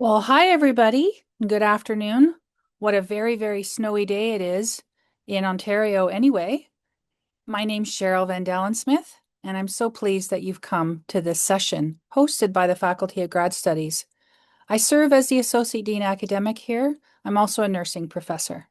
Well, hi everybody. Good afternoon. What a very, very snowy day it is in Ontario anyway. My name's Cheryl Van Dalen Smith, and I'm so pleased that you've come to this session hosted by the Faculty of Grad Studies. I serve as the Associate Dean Academic here. I'm also a nursing professor.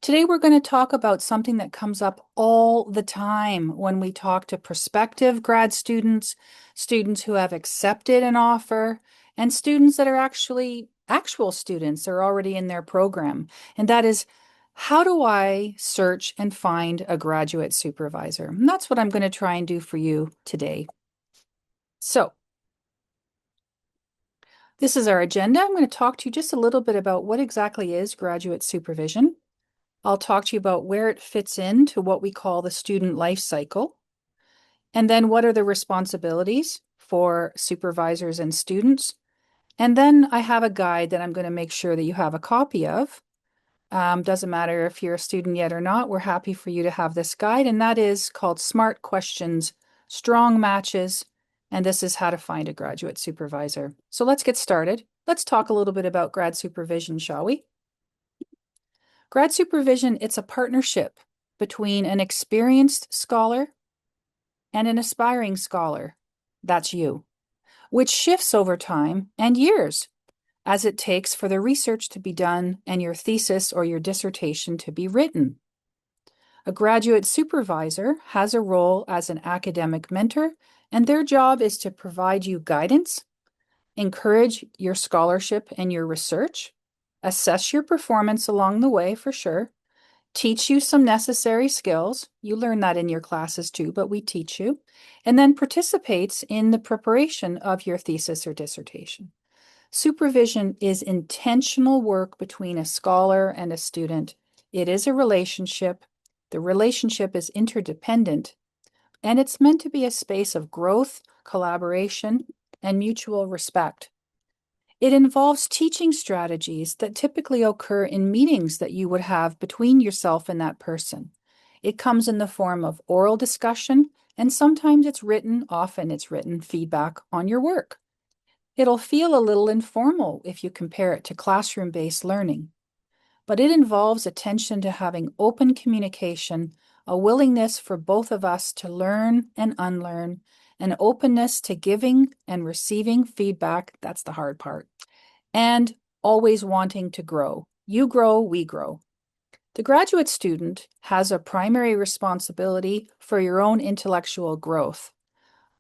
Today, we're going to talk about something that comes up all the time when we talk to prospective grad students, students who have accepted an offer, and students that are actually actual students are already in their program. And that is, how do I search and find a graduate supervisor? And that's what I'm going to try and do for you today. So, this is our agenda. I'm going to talk to you just a little bit about what exactly is graduate supervision. I'll talk to you about where it fits into what we call the student life cycle. And then what are the responsibilities for supervisors and students? And then I have a guide that I'm going to make sure that you have a copy of. Doesn't matter if you're a student yet or not, we're happy for you to have this guide. And that is called Smart Questions, Strong Matches. And this is how to find a graduate supervisor. So let's get started. Let's talk a little bit about grad supervision, shall we? Grad supervision, it's a partnership between an experienced scholar and an aspiring scholar. That's you, which shifts over time and years as it takes for the research to be done and your thesis or your dissertation to be written. A graduate supervisor has a role as an academic mentor, and their job is to provide you guidance, encourage your scholarship and your research, assess your performance along the way for sure, teach you some necessary skills. You learn that in your classes too, but we teach you, and then participates in the preparation of your thesis or dissertation. Supervision is intentional work between a scholar and a student. It is a relationship. The relationship is interdependent, and it's meant to be a space of growth, collaboration, and mutual respect. It involves teaching strategies that typically occur in meetings that you would have between yourself and that person. It comes in the form of oral discussion, and sometimes it's written, often it's written feedback on your work. It'll feel a little informal if you compare it to classroom-based learning, but it involves attention to having open communication, a willingness for both of us to learn and unlearn, an openness to giving and receiving feedback, that's the hard part, and always wanting to grow. You grow, we grow. The graduate student has a primary responsibility for your own intellectual growth,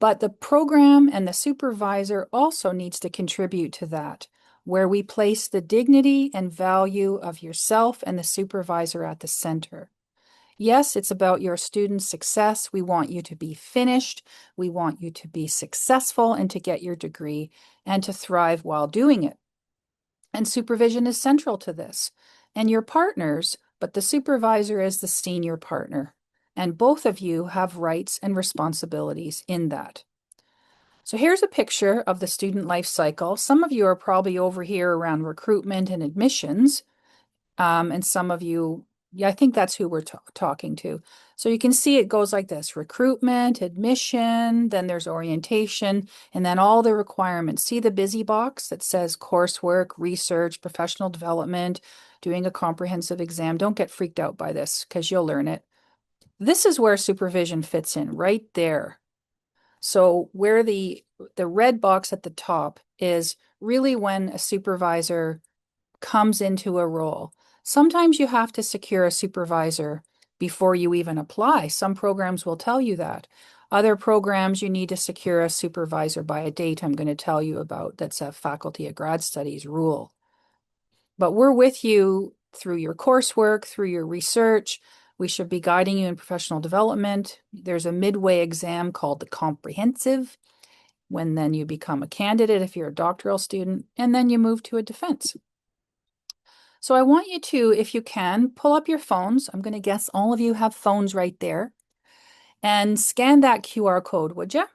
but the program and the supervisor also needs to contribute to that, where we place the dignity and value of yourself and the supervisor at the center. Yes, it's about your student's success. We want you to be finished. We want you to be successful and to get your degree and to thrive while doing it. And supervision is central to this. And your partners, but the supervisor is the senior partner. And both of you have rights and responsibilities in that. So here's a picture of the student life cycle. Some of you are probably over here around recruitment and admissions. And some of you, yeah, I think that's who we're talking to. So you can see it goes like this: recruitment, admission, then there's orientation, and then all the requirements. See the busy box that says coursework, research, professional development, doing a comprehensive exam. Don't get freaked out by this because you'll learn it. This is where supervision fits in, right there. So where the red box at the top is really when a supervisor comes into a role. Sometimes you have to secure a supervisor before you even apply. Some programs will tell you that. Other programs, you need to secure a supervisor by a date I'm going to tell you about. That's a Faculty of Grad Studies rule. But we're with you through your coursework, through your research. We should be guiding you in professional development. There's a midway exam called the comprehensive, when then you become a candidate if you're a doctoral student, and then you move to a defense. So I want you to, if you can, pull up your phones. I'm going to guess all of you have phones right there, and scan that QR code, would you?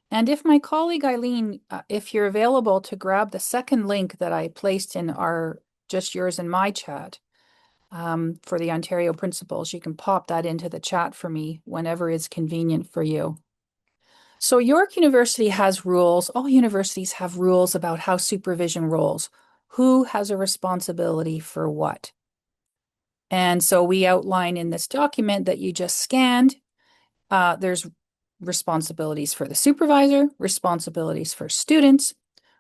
And if my colleague Eileen, if you're available to grab the second link that I placed in our Just Yours and My chat for the Ontario principals, you can pop that into the chat for me whenever it's convenient for you. So York University has rules. All universities have rules about how supervision rolls. Who has a responsibility for what? And so we outline in this document that you just scanned, there's responsibilities for the supervisor, responsibilities for students,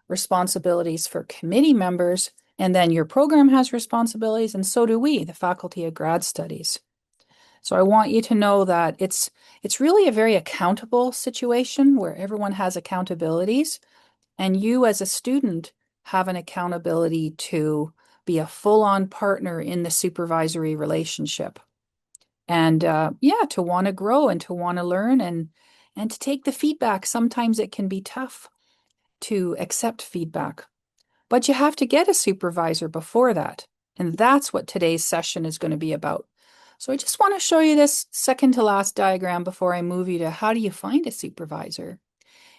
responsibilities for committee members, and then your program has responsibilities, and so do we, the Faculty of Grad Studies. So I want you to know that it's really a very accountable situation where everyone has accountabilities, and you as a student have an accountability to be a full-on partner in the supervisory relationship. And yeah, to want to grow and to want to learn and to take the feedback. Sometimes it can be tough to accept feedback, but you have to get a supervisor before that. And that's what today's session is going to be about. So I just want to show you this second to last diagram before I move you to how do you find a supervisor?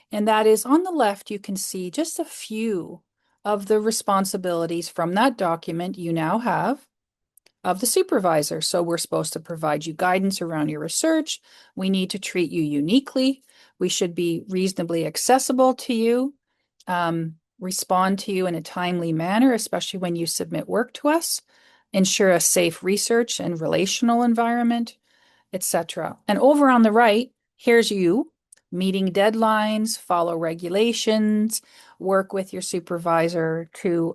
And that is on the left, you can see just a few of the responsibilities from that document you now have of the supervisor. So we're supposed to provide you guidance around your research. We need to treat you uniquely. We should be reasonably accessible to you, respond to you in a timely manner, especially when you submit work to us, ensure a safe research and relational environment, etc. And over on the right, here's you meeting deadlines, follow regulations, work with your supervisor to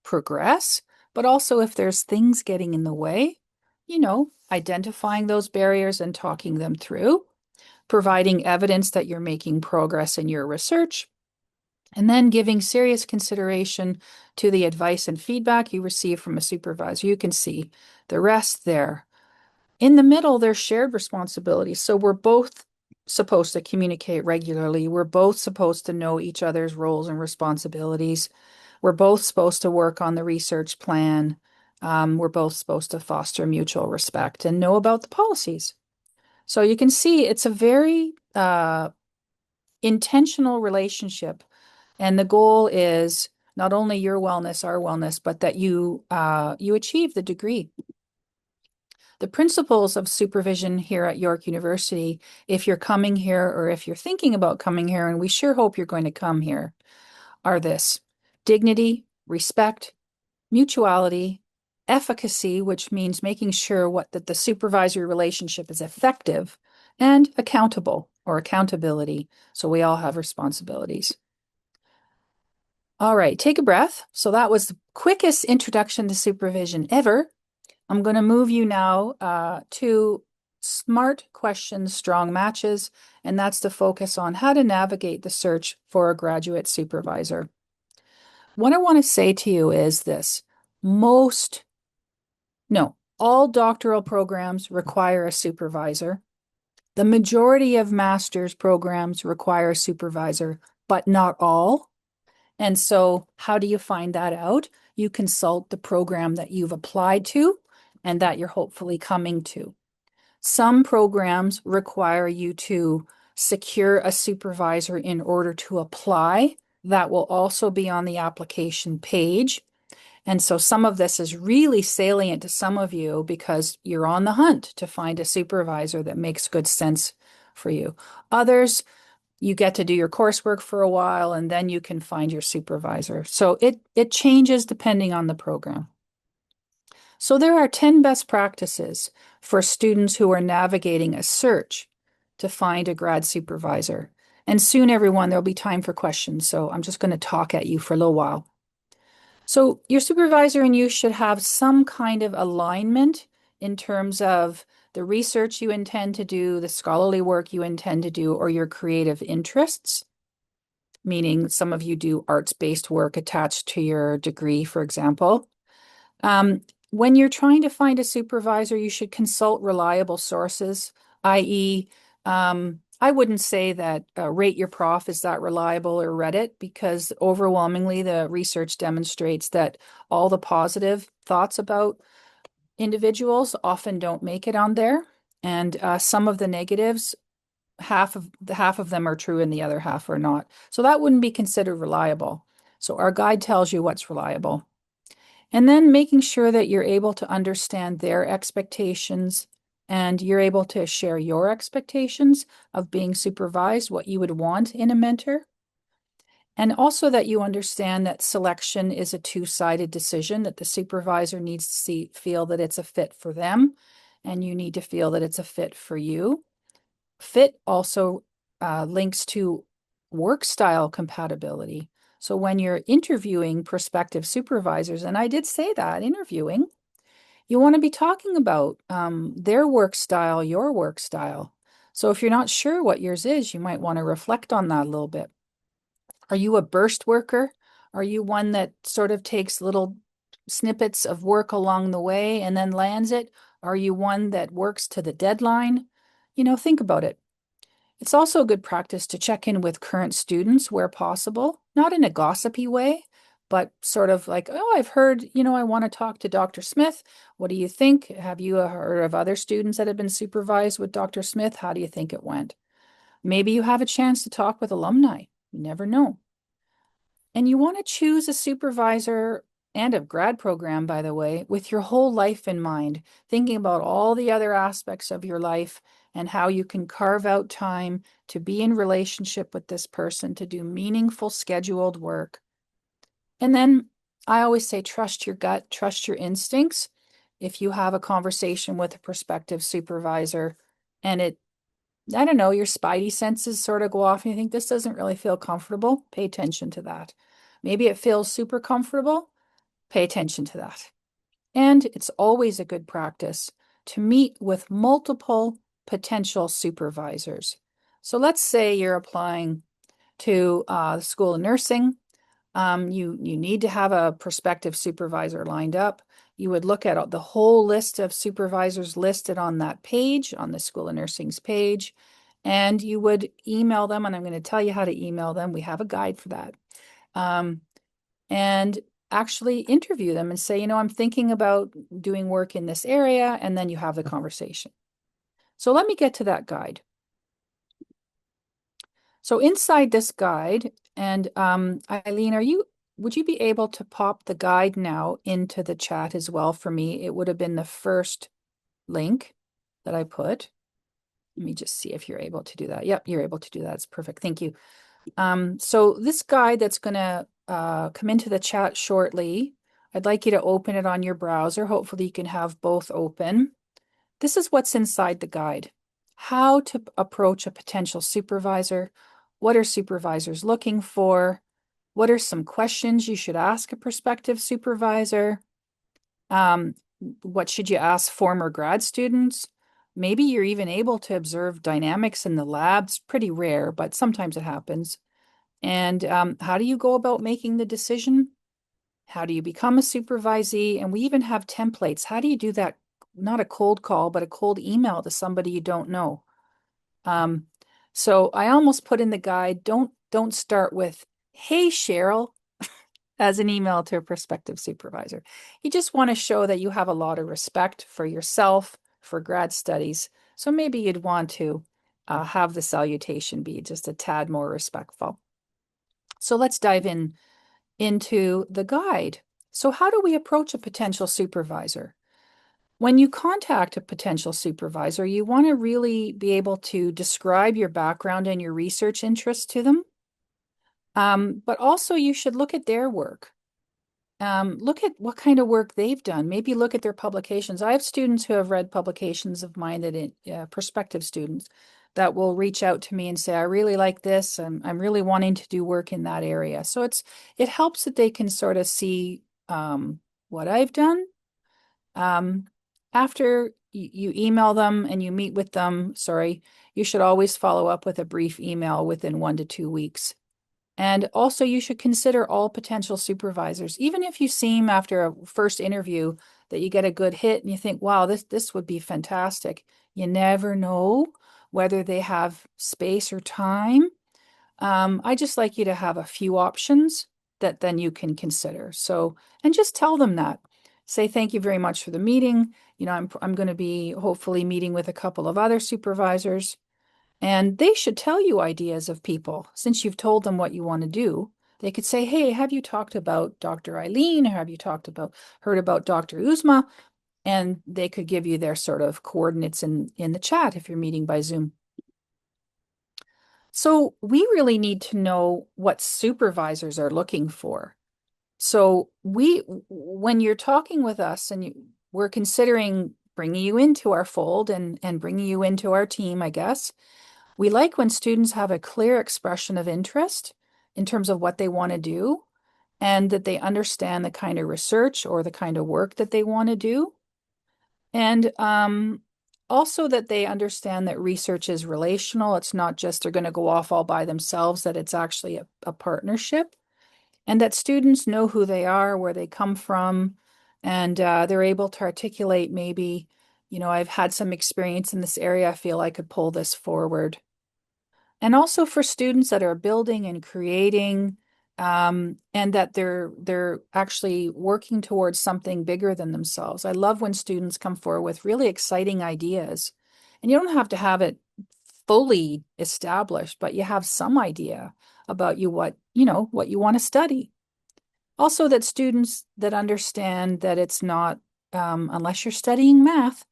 progress, but also if there's things getting in the way, identifying those barriers and talking them through, providing evidence that you're making progress in your research, and then giving serious consideration to the advice and feedback you receive from a supervisor. You can see the rest there. In the middle, there's shared responsibilities. So we're both supposed to communicate regularly. We're both supposed to know each other's roles and responsibilities. We're both supposed to work on the research plan. We're both supposed to foster mutual respect and know about the policies. So you can see it's a very intentional relationship. And the goal is not only your wellness, our wellness, but that you achieve the degree. The principles of supervision here at York University, if you're coming here or if you're thinking about coming here, and we sure hope you're going to come here, are this: dignity, respect, mutuality, efficacy, which means making sure that the supervisory relationship is effective, and accountable or accountability. So we all have responsibilities. All right, take a breath. So that was the quickest introduction to supervision ever. I'm going to move you now to smart questions, strong matches, and that's to focus on how to navigate the search for a graduate supervisor. What I want to say to you is this: all doctoral programs require a supervisor. The majority of master's programs require a supervisor, but not all. And so how do you find that out? You consult the program that you've applied to and that you're hopefully coming to. Some programs require you to secure a supervisor in order to apply. That will also be on the application page. And so some of this is really salient to some of you because you're on the hunt to find a supervisor that makes good sense for you. Others, you get to do your coursework for a while and then you can find your supervisor. So it changes depending on the program. So there are 10 best practices for students who are navigating a search to find a grad supervisor. And soon, everyone, there'll be time for questions. So I'm just going to talk at you for a little while. So your supervisor and you should have some kind of alignment in terms of the research you intend to do, the scholarly work you intend to do, or your creative interests, meaning some of you do arts-based work attached to your degree, for example. When you're trying to find a supervisor, you should consult reliable sources, i.e., I wouldn't say that Rate Your Prof is that reliable, or Reddit, because overwhelmingly the research demonstrates that all the positive thoughts about individuals often don't make it on there. And some of the negatives, half of them are true and the other half are not. So that wouldn't be considered reliable. So our guide tells you what's reliable. And then making sure that you're able to understand their expectations and you're able to share your expectations of being supervised, what you would want in a mentor. And also that you understand that selection is a two-sided decision, that the supervisor needs to feel that it's a fit for them, and you need to feel that it's a fit for you. Fit also links to work style compatibility. So when you're interviewing prospective supervisors, and I did say that, interviewing, you want to be talking about their work style, your work style. So if you're not sure what yours is, you might want to reflect on that a little bit. Are you a burst worker? Are you one that sort of takes little snippets of work along the way and then lands it? Are you one that works to the deadline? Think about it. It's also a good practice to check in with current students where possible, not in a gossipy way, but sort of like, oh, I've heard, I want to talk to Dr. Smith. What do you think? Have you heard of other students that have been supervised with Dr. Smith? How do you think it went? Maybe you have a chance to talk with alumni. You never know. And you want to choose a supervisor and a grad program, by the way, with your whole life in mind, thinking about all the other aspects of your life and how you can carve out time to be in relationship with this person, to do meaningful scheduled work. And then I always say, trust your gut, trust your instincts. If you have a conversation with a prospective supervisor and I don't know, your spidey senses sort of go off and you think this doesn't really feel comfortable, pay attention to that. Maybe it feels super comfortable, pay attention to that. And it's always a good practice to meet with multiple potential supervisors. So let's say you're applying to the School of Nursing. You need to have a prospective supervisor lined up. You would look at the whole list of supervisors listed on that page, on the School of Nursing's page, and you would email them. And I'm going to tell you how to email them. We have a guide for that. And actually interview them and say, I'm thinking about doing work in this area, and then you have the conversation. So let me get to that guide. So inside this guide, and Eileen, would you be able to pop the guide now into the chat as well for me? It would have been the first link that I put. Let me just see if you're able to do that. Yep, you're able to do that. It's perfect. Thank you. So this guide that's going to come into the chat shortly, I'd like you to open it on your browser. Hopefully you can have both open. This is what's inside the guide. How to approach a potential supervisor. What are supervisors looking for? What are some questions you should ask a prospective supervisor? What should you ask former grad students? Maybe you're even able to observe dynamics in the lab. It's pretty rare, but sometimes it happens. And how do you go about making the decision? How do you become a supervisee? And we even have templates. How do you do that? Not a cold call, but a cold email to somebody you don't know. So I almost put in the guide, don't start with, hey, Cheryl, as an email to a prospective supervisor. You just want to show that you have a lot of respect for yourself, for grad studies. So maybe you'd want to have the salutation be just a tad more respectful. So let's dive into the guide. So how do we approach a potential supervisor? When you contact a potential supervisor, you want to really be able to describe your background and your research interests to them. But also you should look at their work. Look at what kind of work they've done. Maybe look at their publications. I have students who have read publications of mine that prospective students that will reach out to me and say, I really like this. I'm really wanting to do work in that area. So it helps that they can sort of see what I've done. After you email them and you meet with them, you should always follow up with a brief email within 1 to 2 weeks. And also you should consider all potential supervisors, even if you seem after a first interview that you get a good hit and you think, wow, this would be fantastic. You never know whether they have space or time. I just like you to have a few options that then you can consider. So, and just tell them that. Say, thank you very much for the meeting. I'm going to be hopefully meeting with a couple of other supervisors. And they should tell you ideas of people. Since you've told them what you want to do, they could say, hey, have you talked about Dr. Eileen? Or have you heard about Dr. Uzma? and they could give you their sort of coordinates in the chat if you're meeting by Zoom. So we really need to know what supervisors are looking for. So when you're talking with us and we're considering bringing you into our fold and bringing you into our team, I guess, we like when students have a clear expression of interest in terms of what they want to do and that they understand the kind of research or the kind of work that they want to do. And also that they understand that research is relational. It's not just they're going to go off all by themselves, that it's actually a partnership. And that students know who they are, where they come from, and they're able to articulate maybe, I've had some experience in this area. I feel I could pull this forward. And also for students that are building and creating, and that they're actually working towards something bigger than themselves. I love when students come forward with really exciting ideas, and you don't have to have it fully established, but you have some idea about what you want to study. Also, that students that understand that it's not, unless you're studying math,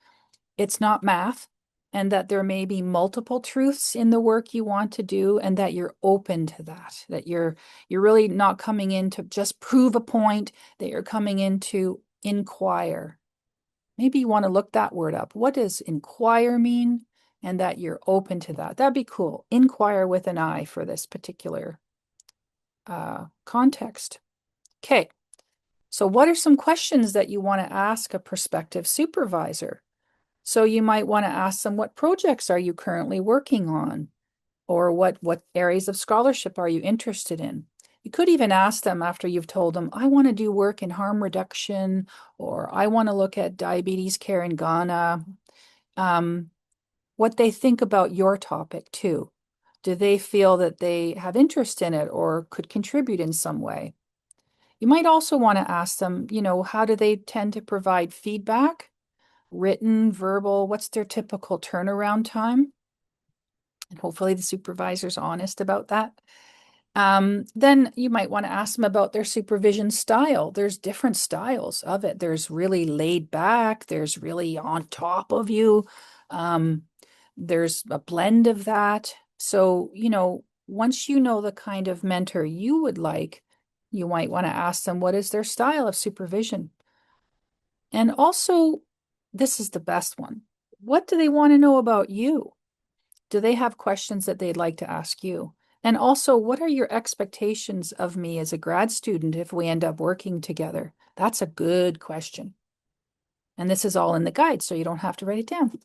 it's not math, and that there may be multiple truths in the work you want to do, and that you're open to that you're really not coming in to just prove a point, that you're coming in to inquire. Maybe you want to look that word up. What does inquire mean? And that you're open to that. That'd be cool. Inquire with an I for this particular context. Okay. So what are some questions that you want to ask a prospective supervisor? So you might want to ask them, what projects are you currently working on? Or what areas of scholarship are you interested in? You could even ask them after you've told them, I want to do work in harm reduction, or I want to look at diabetes care in Ghana, what they think about your topic too. Do they feel that they have interest in it or could contribute in some way? You might also want to ask them, how do they tend to provide feedback? Written, verbal, what's their typical turnaround time? And hopefully the supervisor's honest about that. Then you might want to ask them about their supervision style. There's different styles of it. There's really laid back, there's really on top of you. There's a blend of that. So, once you know the kind of mentor you would like, you might want to ask them, what is their style of supervision? And also, this is the best one. What do they want to know about you? Do they have questions that they'd like to ask you? And also, what are your expectations of me as a grad student if we end up working together? That's a good question. And this is all in the guide, so you don't have to write it down.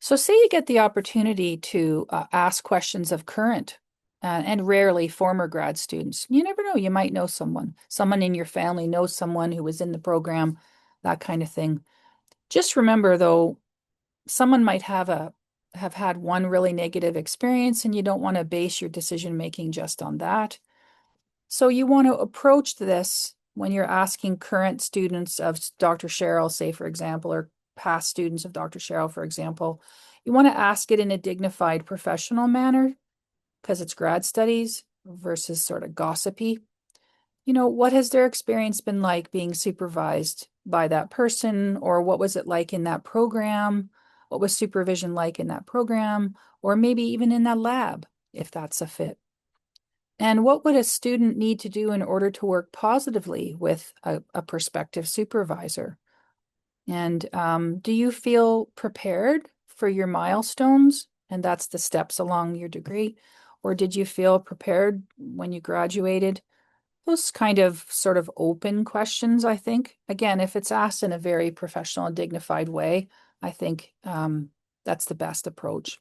So say you get the opportunity to ask questions of current and rarely former grad students. You never know, you might know someone. Someone in your family knows someone who was in the program, that kind of thing. Just remember, though, someone might have had one really negative experience, and you don't want to base your decision making just on that. So you want to approach this when you're asking current students of Dr. Cheryl, say, for example, or past students of Dr. Cheryl, for example, you want to ask it in a dignified professional manner because it's grad studies versus sort of gossipy. What has their experience been like being supervised by that person, or what was it like in that program? What was supervision like in that program, or maybe even in that lab, if that's a fit? And what would a student need to do in order to work positively with a prospective supervisor? And do you feel prepared for your milestones? And that's the steps along your degree. Or did you feel prepared when you graduated? Those kind of sort of open questions, I think. Again, if it's asked in a very professional and dignified way, I think that's the best approach.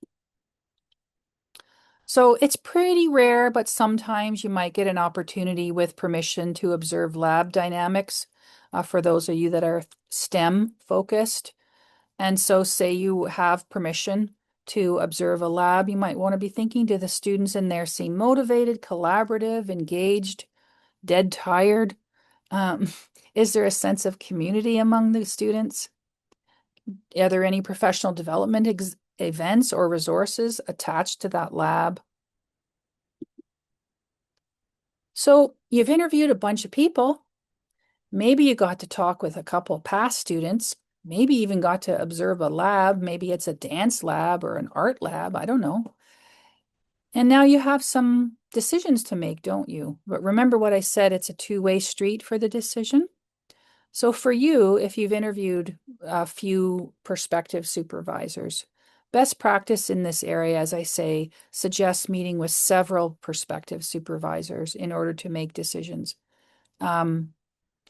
So it's pretty rare, but sometimes you might get an opportunity with permission to observe lab dynamics for those of you that are STEM focused. And so say you have permission to observe a lab, you might want to be thinking, do the students in there seem motivated, collaborative, engaged, dead tired? Is there a sense of community among the students? Are there any professional development events or resources attached to that lab? So you've interviewed a bunch of people, Maybe you got to talk with a couple past students, maybe even got to observe a lab. Maybe it's a dance lab or an art lab. I don't know. And now you have some decisions to make, don't you? But remember what I said, it's a two-way street for the decision. So for you, if you've interviewed a few prospective supervisors, best practice in this area, as I say, suggests meeting with several prospective supervisors in order to make decisions. Um,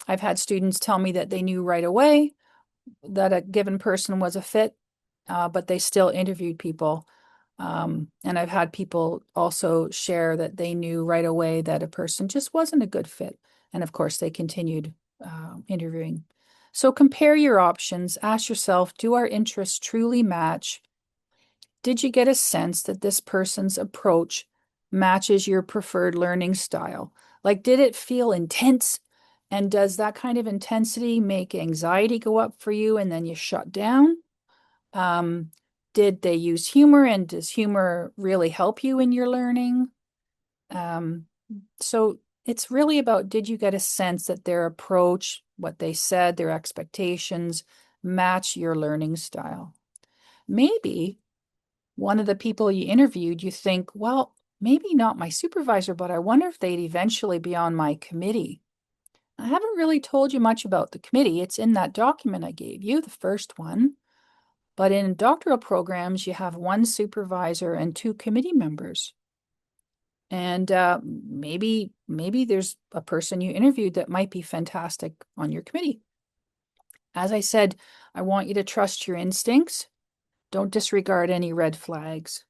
I've had students tell me that they knew right away that a given person was a fit, but they still interviewed people. And I've had people also share that they knew right away that a person just wasn't a good fit. And of course, they continued interviewing. So compare your options. Ask yourself, do our interests truly match? Did you get a sense that this person's approach matches your preferred learning style? Like, did it feel intense? And does that kind of intensity make anxiety go up for you and then you shut down? Um, did they use humor, and does humor really help you in your learning? Um, so it's really about, did you get a sense that their approach, what they said, their expectations match your learning style? Maybe one of the people you interviewed, you think, well, maybe not my supervisor, but I wonder if they'd eventually be on my committee. I haven't really told you much about the committee. It's in that document I gave you, the first one. But in doctoral programs, you have one supervisor and two committee members. And maybe there's a person you interviewed that might be fantastic on your committee. As I said, I want you to trust your instincts. Don't disregard any red flags.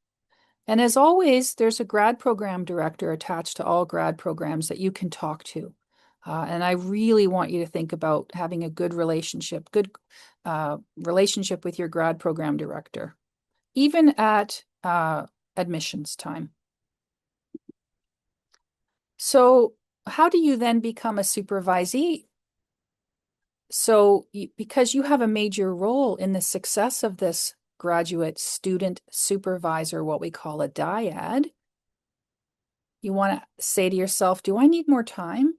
And as always, there's a grad program director attached to all grad programs that you can talk to. And I really want you to think about having a good relationship with your grad program director, even at admissions time. So, how do you then become a supervisee? So, because you have a major role in the success of this graduate student supervisor, what we call a dyad, you want to say to yourself, do I need more time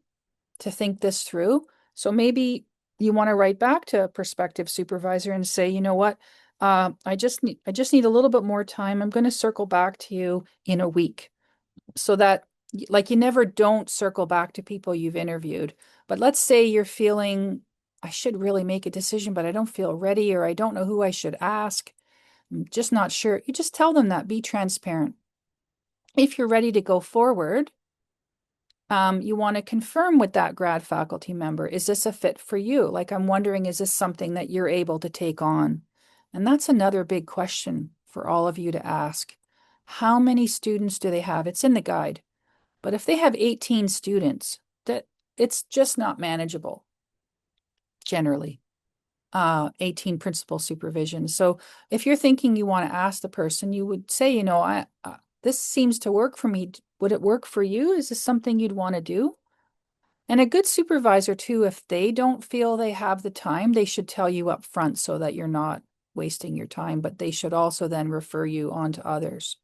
to think this through? So maybe you want to write back to a prospective supervisor and say, you know what, I just need a little bit more time. I'm going to circle back to you in a week, so that, like, you never don't circle back to people you've interviewed. But let's say you're feeling, I should really make a decision, but I don't feel ready, or I don't know who I should ask. I'm just not sure. You just tell them that. Be transparent. If you're ready to go forward, you want to confirm with that grad faculty member, is this a fit for you? Like, I'm wondering, is this something that you're able to take on? And that's another big question for all of you to ask. How many students do they have? It's in the guide. But if they have 18 students, that it's just not manageable generally. 18 principal supervision. So if you're thinking you want to ask the person, you would say, you know, this seems to work for me. Would it work for you? Is this something you'd want to do? And a good supervisor too, if they don't feel they have the time, they should tell you up front so that you're not wasting your time, but they should also then refer you on to others.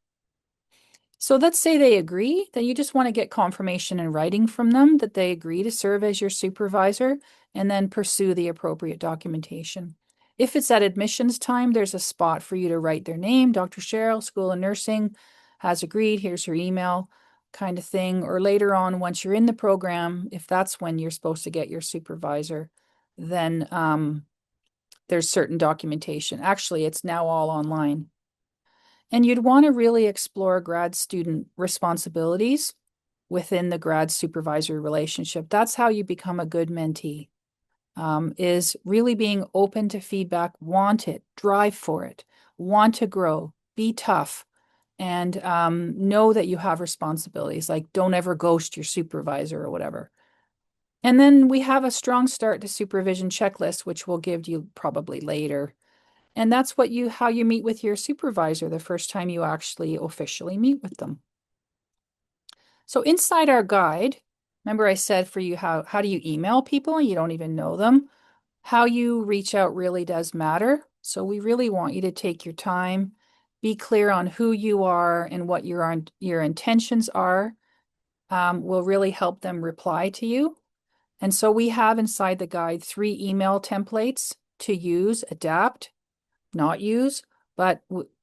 So let's say they agree, then you just want to get confirmation in writing from them that they agree to serve as your supervisor, and then pursue the appropriate documentation. If it's at admissions time, there's a spot for you to write their name, Dr. Cheryl, School of Nursing has agreed, here's her email, kind of thing. Or later on, once you're in the program, if that's when you're supposed to get your supervisor, then there's certain documentation. Actually, it's now all online. And you'd want to really explore grad student responsibilities within the grad supervisor relationship. That's how you become a good mentee, is really being open to feedback, want it, drive for it, want to grow, be tough, and know that you have responsibilities. Like, don't ever ghost your supervisor or whatever. And then we have a strong start to supervision checklist, which we'll give you probably later. And that's how you meet with your supervisor the first time you actually officially meet with them. So inside our guide, remember I said for you, how do you email people and you don't even know them? How you reach out really does matter. So we really want you to take your time, be clear on who you are and what your intentions are. Will really help them reply to you. And so we have inside the guide 3 email templates to use, adapt, not use. But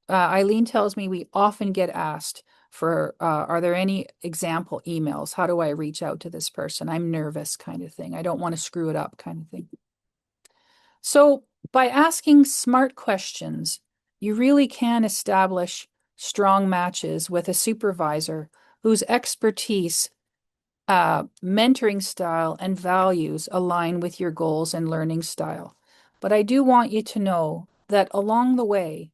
Eileen tells me we often get asked for, are there any example emails? How do I reach out to this person? I'm nervous, kind of thing. I don't want to screw it up, kind of thing. So by asking smart questions, you really can establish strong matches with a supervisor whose expertise, mentoring style, and values align with your goals and learning style. But I do want you to know that along the way,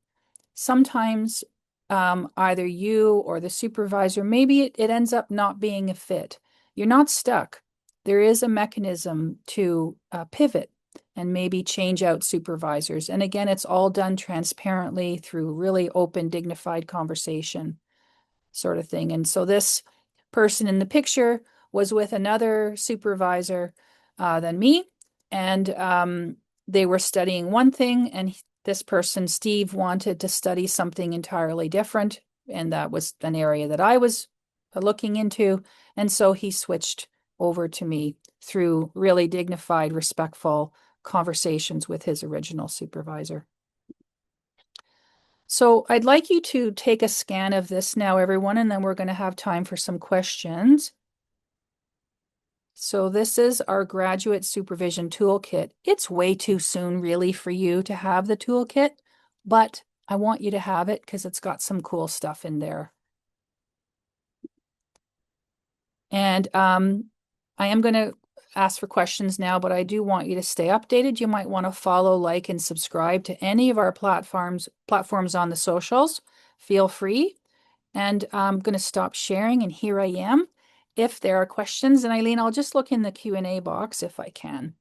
sometimes either you or the supervisor, maybe it ends up not being a fit. You're not stuck. There is a mechanism to pivot and maybe change out supervisors. And again, it's all done transparently through really open, dignified conversation sort of thing. And so this person in the picture was with another supervisor than me, and they were studying one thing, and this person, Steve, wanted to study something entirely different, and that was an area that I was looking into, and so he switched over to me through really dignified, respectful conversations with his original supervisor. So I'd like you to take a scan of this now, everyone, and then we're going to have time for some questions. So this is our Graduate Supervision Toolkit. It's way too soon, really, for you to have the toolkit, but I want you to have it because it's got some cool stuff in there. And I am going to ask for questions now, but I do want you to stay updated. You might want to follow, like, and subscribe to any of our platforms on the socials. Feel free. And I'm going to stop sharing, and here I am. If there are questions, and Eileen, I'll just look in the Q&A box if I can.